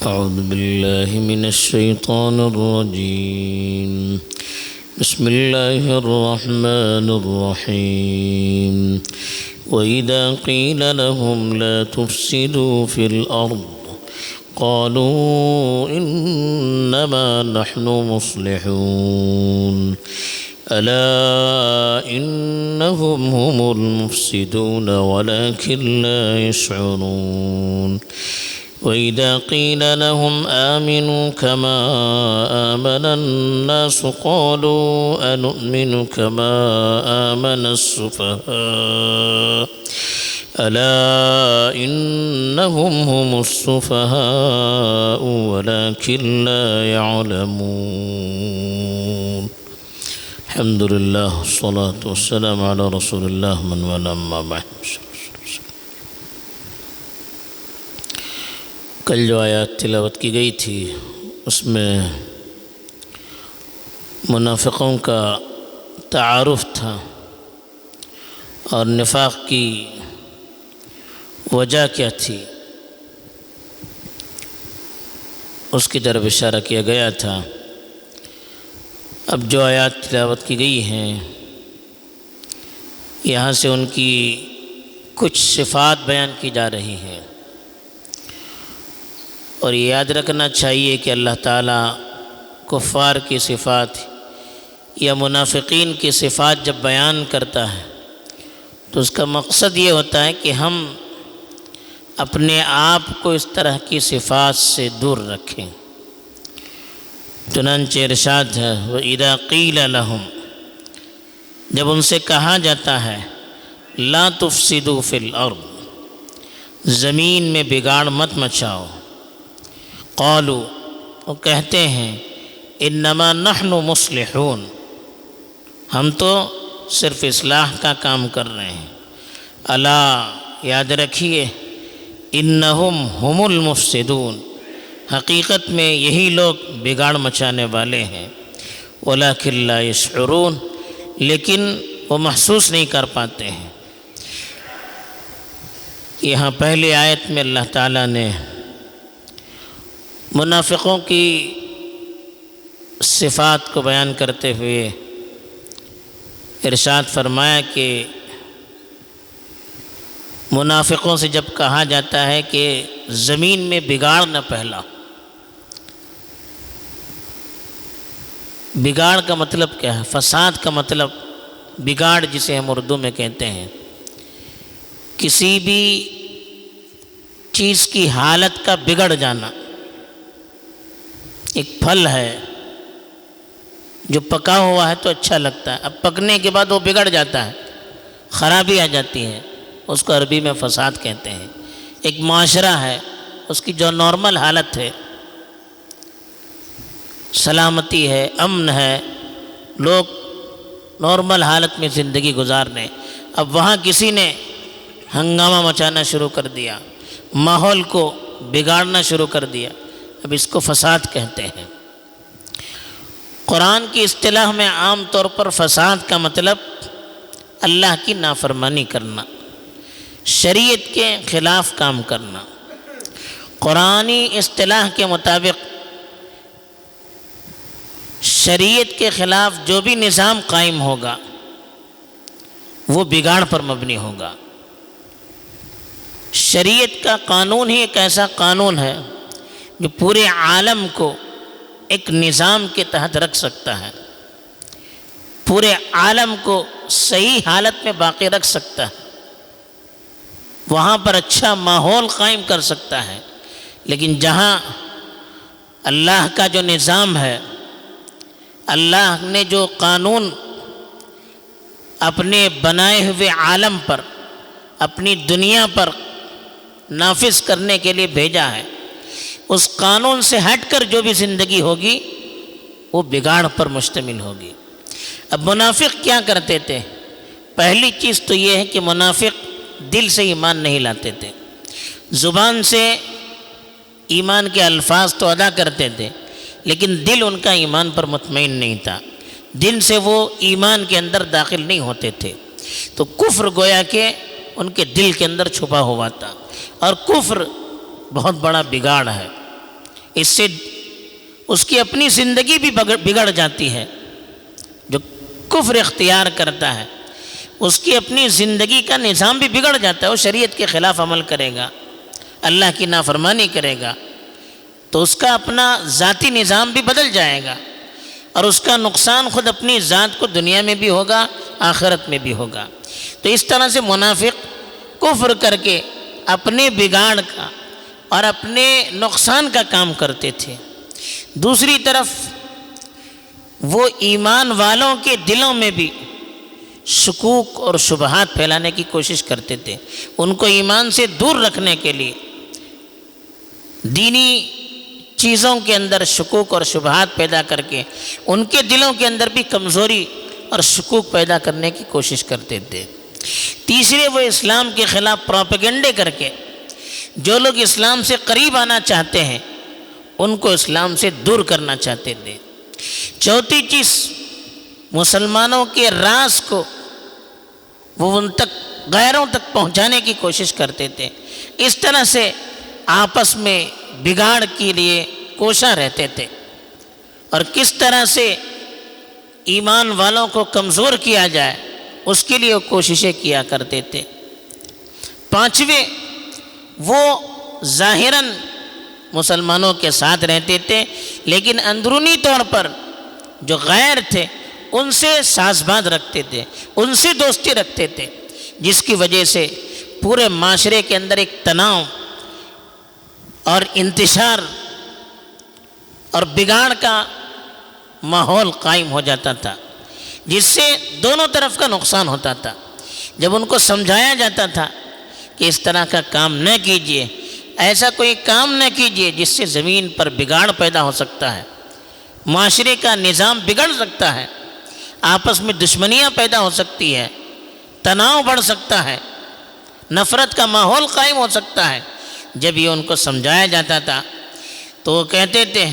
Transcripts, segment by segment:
أعوذ بالله من الشيطان الرجيم. بسم الله الرحمن الرحيم. وإذا قيل لهم لا تفسدوا في الأرض قالوا إنما نحن مصلحون ألا إنهم هم المفسدون ولكن لا يشعرون. وإذا قيل لهم آمنوا كما آمن الناس قالوا أنؤمن كما آمن السفهاء ألا إنهم هم السفهاء ولكن لا يعلمون. الحمد لله والصلاة والسلام على رسول الله من والاه أما بعد. کل جو آیات تلاوت کی گئی تھی اس میں منافقوں کا تعارف تھا اور نفاق کی وجہ کیا تھی اس کی طرف اشارہ کیا گیا تھا. اب جو آیات تلاوت کی گئی ہیں یہاں سے ان کی کچھ صفات بیان کی جا رہی ہیں، اور یہ یاد رکھنا چاہیے کہ اللہ تعالیٰ کفار کی صفات یا منافقین کی صفات جب بیان کرتا ہے تو اس کا مقصد یہ ہوتا ہے کہ ہم اپنے آپ کو اس طرح کی صفات سے دور رکھیں. چنانچہ ارشاد ہے وَإِذَا قِيلَ لَهُمْ، جب ان سے کہا جاتا ہے لا تفسدوا فی الارض، زمین میں بگاڑ مت مچاؤ، قالوا، وہ کہتے ہیں انما نحن مصلحون، ہم تو صرف اصلاح کا کام کر رہے ہیں. الا، یاد رکھیے، انہم ہم المفسدون، حقیقت میں یہی لوگ بگاڑ مچانے والے ہیں. ولکن لا یشعرون، لیکن وہ محسوس نہیں کر پاتے ہیں. یہاں پہلی آیت میں اللہ تعالیٰ نے منافقوں کی صفات کو بیان کرتے ہوئے ارشاد فرمایا کہ منافقوں سے جب کہا جاتا ہے کہ زمین میں بگاڑ نہ پھیلاؤ، بگاڑ کا مطلب کیا ہے؟ فساد کا مطلب بگاڑ جسے ہم اردو میں کہتے ہیں کسی بھی چیز کی حالت کا بگڑ جانا. ایک پھل ہے جو پکا ہوا ہے تو اچھا لگتا ہے، اب پکنے کے بعد وہ بگڑ جاتا ہے، خرابی آ جاتی ہے، اس کو عربی میں فساد کہتے ہیں. ایک معاشرہ ہے، اس کی جو نارمل حالت ہے، سلامتی ہے، امن ہے، لوگ نارمل حالت میں زندگی گزار رہے ہیں، اب وہاں کسی نے ہنگامہ مچانا شروع کر دیا، ماحول کو بگاڑنا شروع کر دیا، اب اس کو فساد کہتے ہیں. قرآن کی اصطلاح میں عام طور پر فساد کا مطلب اللہ کی نافرمانی کرنا، شریعت کے خلاف کام کرنا. قرآنی اصطلاح کے مطابق شریعت کے خلاف جو بھی نظام قائم ہوگا وہ بگاڑ پر مبنی ہوگا. شریعت کا قانون ہی ایک ایسا قانون ہے جو پورے عالم کو ایک نظام کے تحت رکھ سکتا ہے، پورے عالم کو صحیح حالت میں باقی رکھ سکتا ہے، وہاں پر اچھا ماحول قائم کر سکتا ہے. لیکن جہاں اللہ کا جو نظام ہے، اللہ نے جو قانون اپنے بنائے ہوئے عالم پر، اپنی دنیا پر نافذ کرنے کے لیے بھیجا ہے، اس قانون سے ہٹ کر جو بھی زندگی ہوگی وہ بگاڑ پر مشتمل ہوگی. اب منافق کیا کرتے تھے؟ پہلی چیز تو یہ ہے کہ منافق دل سے ایمان نہیں لاتے تھے، زبان سے ایمان کے الفاظ تو ادا کرتے تھے لیکن دل ان کا ایمان پر مطمئن نہیں تھا، دل سے وہ ایمان کے اندر داخل نہیں ہوتے تھے. تو کفر گویا کہ ان کے دل کے اندر چھپا ہوا تھا، اور کفر بہت بڑا بگاڑ ہے. اس سے اس کی اپنی زندگی بھی بگڑ جاتی ہے۔ جو کفر اختیار کرتا ہے اس کی اپنی زندگی کا نظام بھی بگڑ جاتا ہے، وہ شریعت کے خلاف عمل کرے گا، اللہ کی نافرمانی کرے گا تو اس کا اپنا ذاتی نظام بھی بدل جائے گا، اور اس کا نقصان خود اپنی ذات کو دنیا میں بھی ہوگا، آخرت میں بھی ہوگا۔ تو اس طرح سے منافق کفر کر کے اپنے بگاڑ کا اور اپنے نقصان کا کام کرتے تھے۔ دوسری طرف وہ ایمان والوں کے دلوں میں بھی شکوک اور شبہات پھیلانے کی کوشش کرتے تھے، ان کو ایمان سے دور رکھنے کے لیے دینی چیزوں کے اندر شکوک اور شبہات پیدا کر کے ان کے دلوں کے اندر بھی کمزوری اور شکوک پیدا کرنے کی کوشش کرتے تھے۔ تیسرے، وہ اسلام کے خلاف پروپیگنڈے کر کے جو لوگ اسلام سے قریب آنا چاہتے ہیں ان کو اسلام سے دور کرنا چاہتے تھے۔ چوتھی چیز، مسلمانوں کے راز کو وہ ان تک غیروں تک پہنچانے کی کوشش کرتے تھے۔ اس طرح سے آپس میں بگاڑ کے لیے کوشاں رہتے تھے، اور کس طرح سے ایمان والوں کو کمزور کیا جائے اس کے لیے وہ کوششیں کیا کرتے تھے۔ پانچویں، وہ ظاہراً مسلمانوں کے ساتھ رہتے تھے لیکن اندرونی طور پر جو غیر تھے ان سے سازباز رکھتے تھے، ان سے دوستی رکھتے تھے، جس کی وجہ سے پورے معاشرے کے اندر ایک تناؤ اور انتشار اور بگاڑ کا ماحول قائم ہو جاتا تھا، جس سے دونوں طرف کا نقصان ہوتا تھا۔ جب ان کو سمجھایا جاتا تھا کہ اس طرح کا کام نہ کیجیے، ایسا کوئی کام نہ کیجیے جس سے زمین پر بگاڑ پیدا ہو سکتا ہے، معاشرے کا نظام بگڑ سکتا ہے، آپس میں دشمنیاں پیدا ہو سکتی ہے، تناؤ بڑھ سکتا ہے، نفرت کا ماحول قائم ہو سکتا ہے۔ جب یہ ان کو سمجھایا جاتا تھا تو وہ کہتے تھے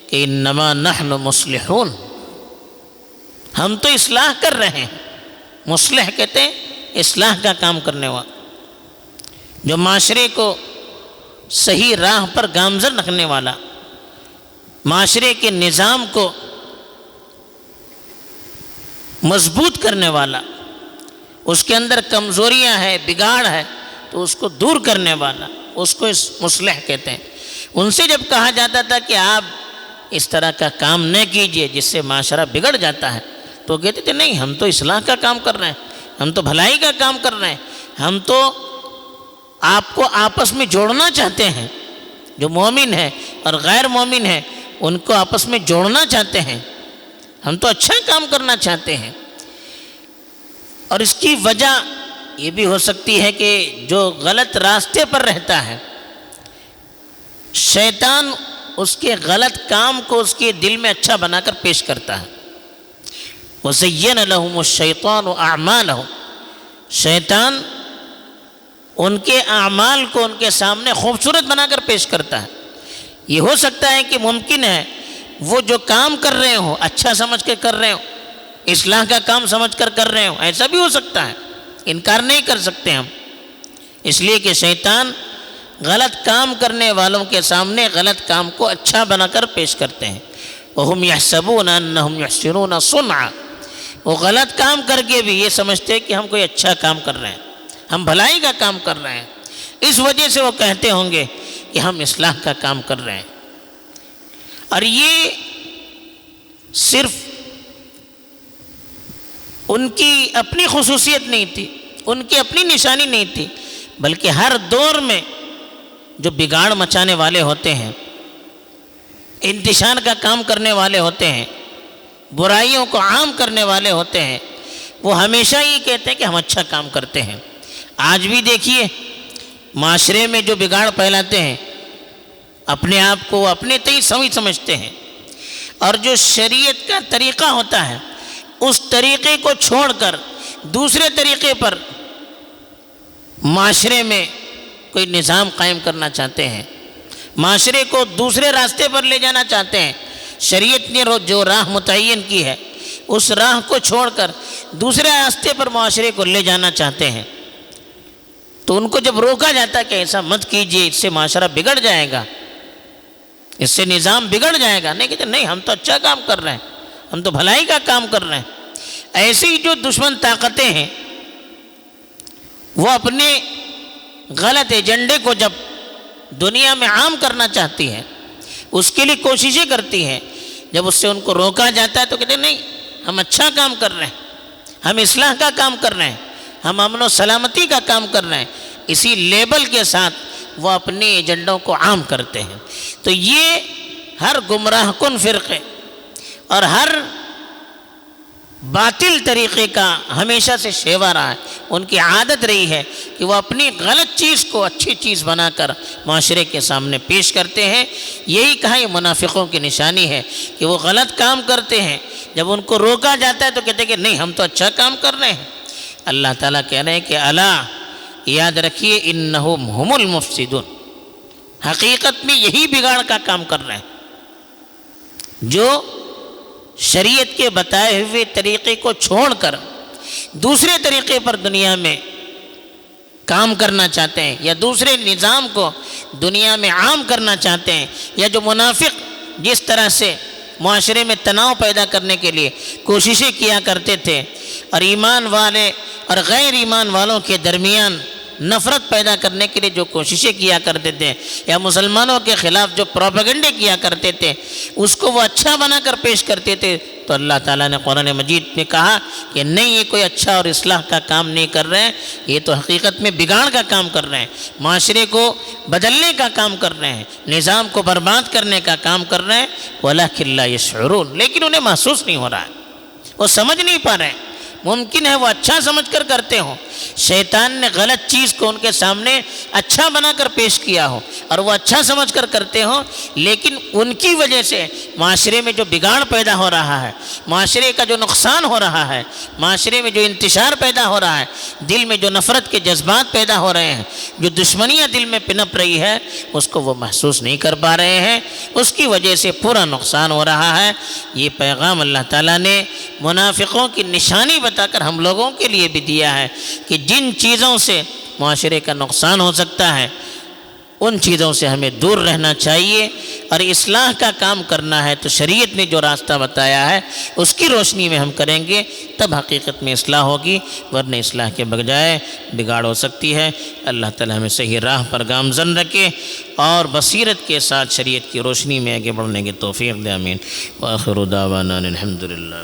کہ انما نحن مصلحون، ہم تو اصلاح کر رہے ہیں۔ مصلح کہتے ہیں اصلاح کا کام کرنے والا، جو معاشرے کو صحیح راہ پر گامزن رکھنے والا، معاشرے کے نظام کو مضبوط کرنے والا، اس کے اندر کمزوریاں ہیں، بگاڑ ہے تو اس کو دور کرنے والا، اس کو مصلح کہتے ہیں۔ ان سے جب کہا جاتا تھا کہ آپ اس طرح کا کام نہ کیجیے جس سے معاشرہ بگڑ جاتا ہے، تو کہتے تھے نہیں، ہم تو اصلاح کا کام کر رہے ہیں، ہم تو بھلائی کا کام کر رہے ہیں، ہم تو آپ کو آپس میں جوڑنا چاہتے ہیں، جو مومن ہے اور غیر مومن ہے ان کو آپس میں جوڑنا چاہتے ہیں، ہم تو اچھا کام کرنا چاہتے ہیں۔ اور اس کی وجہ یہ بھی ہو سکتی ہے کہ جو غلط راستے پر رہتا ہے، شیطان اس کے غلط کام کو اس کے دل میں اچھا بنا کر پیش کرتا ہے۔ وَزَيَّنَ لَهُمُ الشَّيْطَانُ أَعْمَالَهُمْ، شیطان ان کے اعمال کو ان کے سامنے خوبصورت بنا کر پیش کرتا ہے۔ یہ ہو سکتا ہے کہ ممکن ہے وہ جو کام کر رہے ہوں اچھا سمجھ کے کر رہے ہوں، اصلاح کا کام سمجھ کر کر رہے ہوں، ایسا بھی ہو سکتا ہے، انکار نہیں کر سکتے ہم، اس لیے کہ شیطان غلط کام کرنے والوں کے سامنے غلط کام کو اچھا بنا کر پیش کرتے ہیں۔ وَهُمْ يَحْسَبُونَ أَنَّهُمْ يُحْسِنُونَ صُنْعًا، وہ غلط کام کر کے بھی یہ سمجھتے ہیں کہ ہم کوئی اچھا کام کر رہے ہیں، ہم بھلائی کا کام کر رہے ہیں، اس وجہ سے وہ کہتے ہوں گے کہ ہم اصلاح کا کام کر رہے ہیں۔ اور یہ صرف ان کی اپنی خصوصیت نہیں تھی، ان کی اپنی نشانی نہیں تھی، بلکہ ہر دور میں جو بگاڑ مچانے والے ہوتے ہیں، انتشار کا کام کرنے والے ہوتے ہیں، برائیوں کو عام کرنے والے ہوتے ہیں، وہ ہمیشہ یہ کہتے ہیں کہ ہم اچھا کام کرتے ہیں۔ آج بھی دیکھیے معاشرے میں جو بگاڑ پھیلاتے ہیں، اپنے آپ کو اپنے تئیں سمجھتے ہیں، اور جو شریعت کا طریقہ ہوتا ہے اس طریقے کو چھوڑ کر دوسرے طریقے پر معاشرے میں کوئی نظام قائم کرنا چاہتے ہیں، معاشرے کو دوسرے راستے پر لے جانا چاہتے ہیں۔ شریعت نے جو راہ متعین کی ہے اس راہ کو چھوڑ کر دوسرے راستے پر معاشرے کو لے جانا چاہتے ہیں، تو ان کو جب روکا جاتا ہے کہ ایسا مت کیجیے، اس سے معاشرہ بگڑ جائے گا، اس سے نظام بگڑ جائے گا. نہیں کہتے نہیں ہم تو اچھا کام کر رہے ہیں, ہم تو بھلائی کا کام کر رہے ہیں. ایسی جو دشمن طاقتیں ہیں وہ اپنے غلط ایجنڈے کو جب دنیا میں عام کرنا چاہتی ہیں, اس کے لیے کوششیں کرتی ہیں, جب اس سے ان کو روکا جاتا ہے تو کہتے ہیں نہیں ہم اچھا کام کر رہے ہیں, ہم اصلاح کا کام کر رہے ہیں, ہم امن و سلامتی کا کام کر رہے ہیں. اسی لیبل کے ساتھ وہ اپنے ایجنڈوں کو عام کرتے ہیں. تو یہ ہر گمراہ کن فرقے اور ہر باطل طریقے کا ہمیشہ سے شیوا رہا ہے. ان کی عادت رہی ہے کہ وہ اپنی غلط چیز کو اچھی چیز بنا کر معاشرے کے سامنے پیش کرتے ہیں. یہی کہا یہ منافقوں کی نشانی ہے کہ وہ غلط کام کرتے ہیں, جب ان کو روکا جاتا ہے تو کہتے ہیں کہ نہیں ہم تو اچھا کام کر رہے ہیں. اللہ تعالیٰ کہہ رہے ہیں کہ الا یاد رکھیے انہم ہم المفسدون, حقیقت میں یہی بگاڑ کا کام کر رہے ہیں جو شریعت کے بتائے ہوئے طریقے کو چھوڑ کر دوسرے طریقے پر دنیا میں کام کرنا چاہتے ہیں, یا دوسرے نظام کو دنیا میں عام کرنا چاہتے ہیں, یا جو منافق جس طرح سے معاشرے میں تناؤ پیدا کرنے کے لیے کوششیں کیا کرتے تھے اور ایمان والے اور غیر ایمان والوں کے درمیان نفرت پیدا کرنے کے لیے جو کوششیں کیا کرتے تھے, یا مسلمانوں کے خلاف جو پروپیگنڈے کیا کرتے تھے اس کو وہ اچھا بنا کر پیش کرتے تھے. تو اللہ تعالیٰ نے قرآن مجید میں کہا کہ نہیں یہ کوئی اچھا اور اصلاح کا کام نہیں کر رہے ہیں, یہ تو حقیقت میں بگاڑ کا کام کر رہے ہیں, معاشرے کو بدلنے کا کام کر رہے ہیں, نظام کو برباد کرنے کا کام کر رہے ہیں. وَلَكِنْ لَا يَشْعُرُونَ, لیکن انہیں محسوس نہیں ہو رہا ہے, وہ سمجھ نہیں پا رہے ہیں. ممکن ہے وہ اچھا سمجھ کر کرتے ہوں, شیطان نے غلط چیز کو ان کے سامنے اچھا بنا کر پیش کیا ہو اور وہ اچھا سمجھ کر کرتے ہوں, لیکن ان کی وجہ سے معاشرے میں جو بگاڑ پیدا ہو رہا ہے, معاشرے کا جو نقصان ہو رہا ہے, معاشرے میں جو انتشار پیدا ہو رہا ہے, دل میں جو نفرت کے جذبات پیدا ہو رہے ہیں, جو دشمنیاں دل میں پنپ رہی ہے, اس کو وہ محسوس نہیں کر پا رہے ہیں. اس کی وجہ سے پورا نقصان ہو رہا ہے. یہ پیغام اللہ تعالیٰ نے منافقوں کی نشانی بتا کر ہم لوگوں کے لیے بھی دیا ہے کہ جن چیزوں سے معاشرے کا نقصان ہو سکتا ہے ان چیزوں سے ہمیں دور رہنا چاہیے, اور اصلاح کا کام کرنا ہے تو شریعت نے جو راستہ بتایا ہے اس کی روشنی میں ہم کریں گے, تب حقیقت میں اصلاح ہوگی, ورنہ اصلاح کے بجائے بگاڑ ہو سکتی ہے. اللہ تعالی ہمیں صحیح راہ پر گامزن رکھے اور بصیرت کے ساتھ شریعت کی روشنی میں آگے بڑھنے کی توفیق دے. آمین. وآخر دعوانا الحمدللہ.